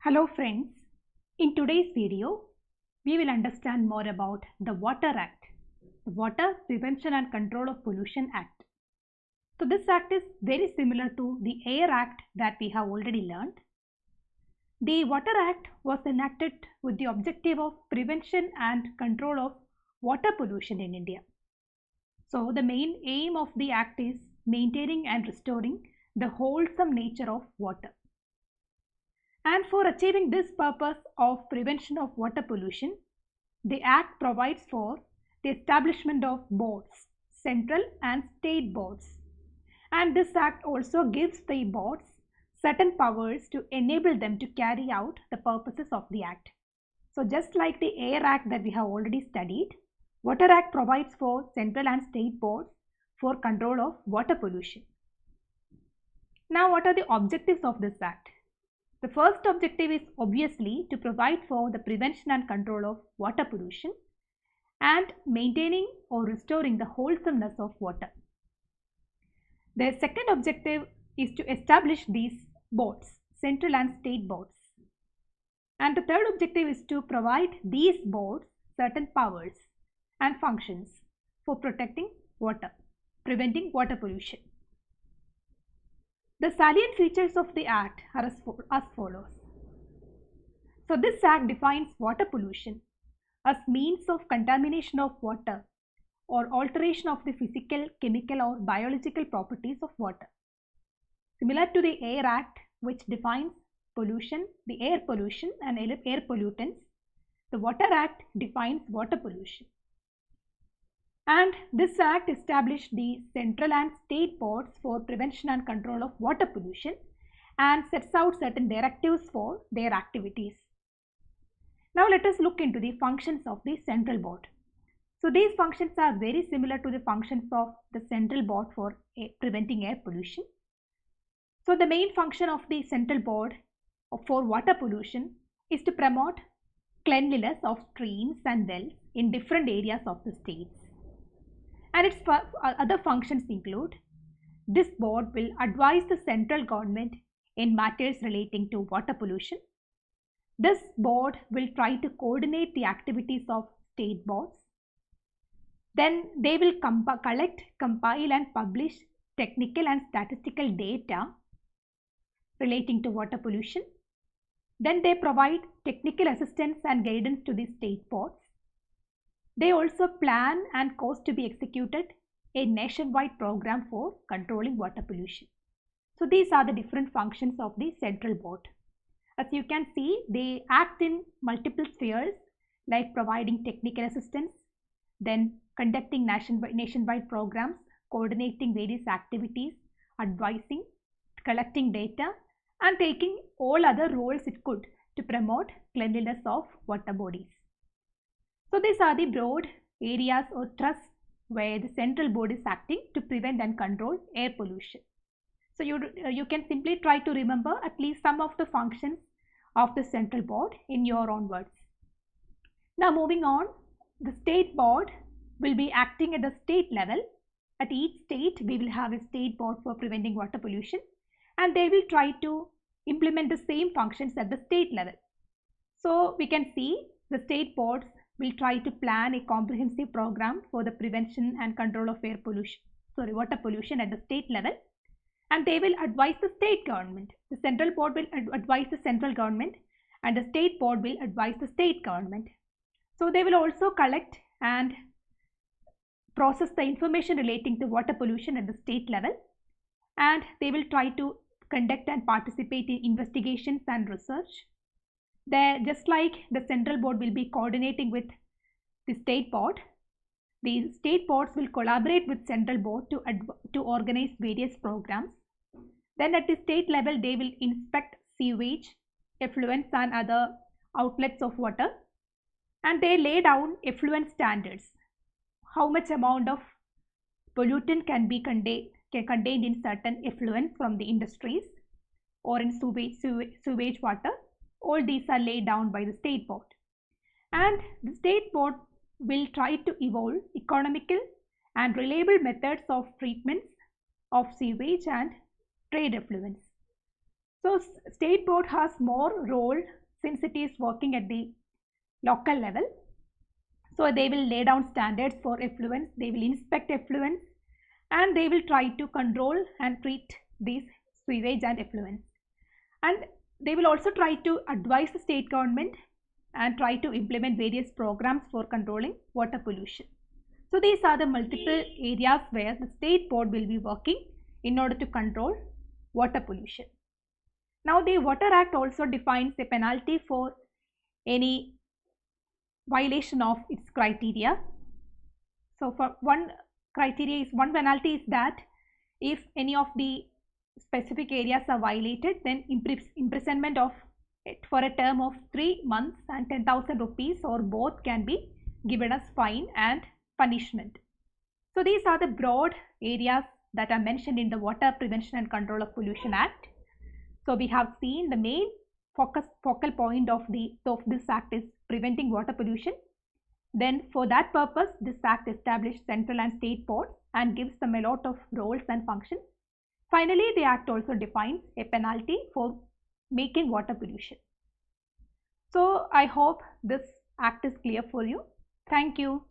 Hello friends, in today's video, we will understand more about the Water Act, the Water Prevention and Control of Pollution Act. So this act is very similar to the Air Act that we have already learned. The Water Act was enacted with the objective of prevention and control of water pollution in India. So the main aim of the act is maintaining and restoring the wholesome nature of water. And for achieving this purpose of prevention of water pollution, the Act provides for the establishment of boards, central and state boards. And this Act also gives the boards certain powers to enable them to carry out the purposes of the Act. So just like the Air Act that we have already studied, Water Act provides for central and state boards for control of water pollution. Now, what are the objectives of this Act? The first objective is obviously to provide for the prevention and control of water pollution and maintaining or restoring the wholesomeness of water. The second objective is to establish these boards, central and state boards. And the third objective is to provide these boards certain powers and functions for protecting water, preventing water pollution. The salient features of the Act are as follows. So this Act defines water pollution as means of contamination of water or alteration of the physical, chemical or biological properties of water. Similar to the Air Act, which defines pollution, the air pollution and air pollutants, the Water Act defines water pollution. And this Act established the central and state boards for prevention and control of water pollution and sets out certain directives for their activities. Now let us look into the functions of the central board. So these functions are very similar to the functions of the central board for preventing air pollution. So the main function of the central board for water pollution is to promote cleanliness of streams and wells in different areas of the states. And its other functions include, this board will advise the central government in matters relating to water pollution. This board will try to coordinate the activities of state boards. Then they will collect, compile and publish technical and statistical data relating to water pollution. Then they provide technical assistance and guidance to the state boards. They also plan and cause to be executed a nationwide program for controlling water pollution. So these are the different functions of the central board. As you can see, they act in multiple spheres like providing technical assistance, then conducting nationwide programs, coordinating various activities, advising, collecting data and taking all other roles it could to promote cleanliness of water bodies. So these are the broad areas or trusts where the central board is acting to prevent and control air pollution. So you can simply try to remember at least some of the functions of the central board in your own words. Now moving on, the state board will be acting at the state level. At each state we will have a state board for preventing water pollution and they will try to implement the same functions at the state level. So we can see the state boards will try to plan a comprehensive program for the prevention and control of water pollution at the state level, and they will advise the state government. The central board will advise the central government and the state board will advise the state government. So they will also collect and process the information relating to water pollution at the state level, and they will try to conduct and participate in investigations and research. Just like the central board will be coordinating with the state board, the state boards will collaborate with central board to organize various programs. Then at the state level, they will inspect sewage, effluents and other outlets of water, and they lay down effluent standards. How much amount of pollutant can be contained in certain effluents from the industries or in sewage water. All these are laid down by the state board. And the state board will try to evolve economical and reliable methods of treatments of sewage and trade effluents. So state board has more role since it is working at the local level. So they will lay down standards for effluents, they will inspect effluents, and they will try to control and treat these sewage and effluents. And they will also try to advise the state government and try to implement various programs for controlling water pollution. So these are the multiple areas where the state board will be working in order to control water pollution. Now the Water Act also defines a penalty for any violation of its criteria. So for one penalty is that if any of the specific areas are violated, then imprisonment of it for a term of 3 months and 10,000 rupees or both can be given as fine and punishment. So these are the broad areas that are mentioned in the Water Prevention and Control of Pollution Act. So we have seen the main focal point of this act is preventing water pollution. Then for that purpose, this act established central and state boards and gives them a lot of roles and functions. Finally, the act also defines a penalty for making water pollution. So I hope this act is clear for you. Thank you.